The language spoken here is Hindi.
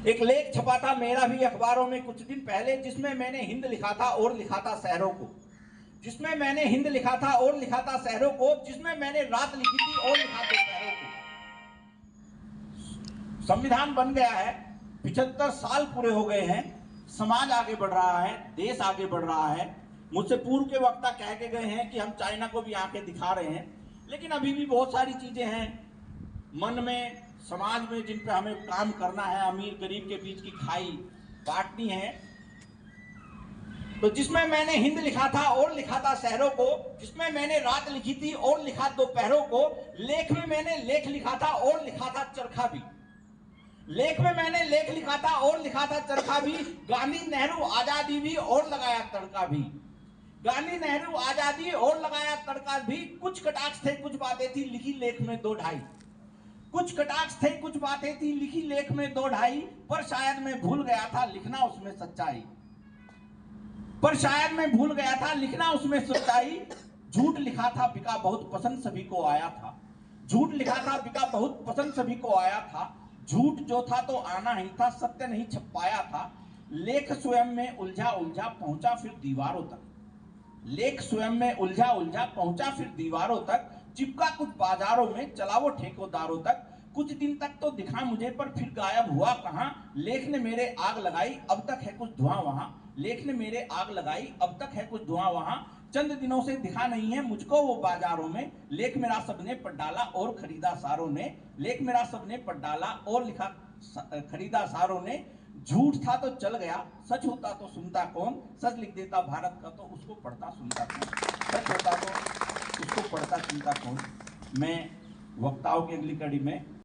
एक लेख छपा था मेरा भी अखबारों में कुछ दिन पहले, जिसमें मैंने हिंद लिखा था और लिखा था शहरों को, जिसमें मैंने हिंद लिखा था और लिखा था शहरों को, जिसमें मैंने रात लिखी थी और लिखा दोपहरों को। संविधान बन गया है, 75 साल पूरे हो गए हैं, समाज आगे बढ़ रहा है, देश आगे बढ़ रहा है। मुझसे पूर्व के वक्ता कह के गए हैं कि हम चाइना को भी आंखें दिखा रहे हैं, लेकिन अभी भी बहुत सारी चीजें हैं मन में, समाज में, जिन पे हमें काम करना है। अमीर गरीब के बीच की खाई काटनी है। तो जिसमें मैंने हिंद लिखा था और लिखा था शहरों को, जिसमें मैंने रात लिखी थी और लिखा दोपहरों को, लेख में मैंने लेख लिखा था और लिखा था चरखा भी। लेख में मैंने लेख लिखा था और लिखा था चरखा भी। गांधी नेहरू आजादी भी और लगाया तड़का भी। गांधी नेहरू आजादी और लगाया तड़का भी। कुछ कटाक्ष थे कुछ बातें थी लिखी लेख में 2-2.5। कुछ कटाक्ष थे कुछ बातें थी लिखी लेख में 2-2.5। पर शायद मैं भूल गया था लिखना उसमें सच्चाई। पर शायद मैं भूल गया था लिखना उसमें सच्चाई। झूठ लिखा था बिका बहुत पसंद सभी को आया था। झूठ लिखा था बिका बहुत पसंद सभी को आया था। झूठ जो था तो आना ही था, सत्य नहीं छप पाया था। लेख स्वयं में उलझा उलझा पहुंचा फिर दीवारों तक। लेख स्वयं में उलझा उलझा पहुंचा फिर दीवारों तक। चिपका कुछ बाजारों में, चला वो ठेकेदारों तक। कुछ दिन तक तो दिखा मुझे पर फिर गायब हुआ कहां। लेख ने मेरे आग लगाई अब तक है कुछ धुआं वहां। लेख ने मेरे आग लगाई अब तक है कुछ धुआं वहां। चंद दिनों से दिखा नहीं है मुझको वो बाजारों में। लेख मेरा सबने पढ़ डाला और खरीदा सारों ने। लेख मेरा सबने पढ़ डाला और लिखा खरीदा सारों ने। झूठ था तो चल गया, सच होता तो सुनता कौन। सच लिख देता भारत का तो उसको पढ़ता सुनता कौन। सच होता तो उसको पढ़ता सुनता कौन। मैं वक्ताओं की अगली कड़ी में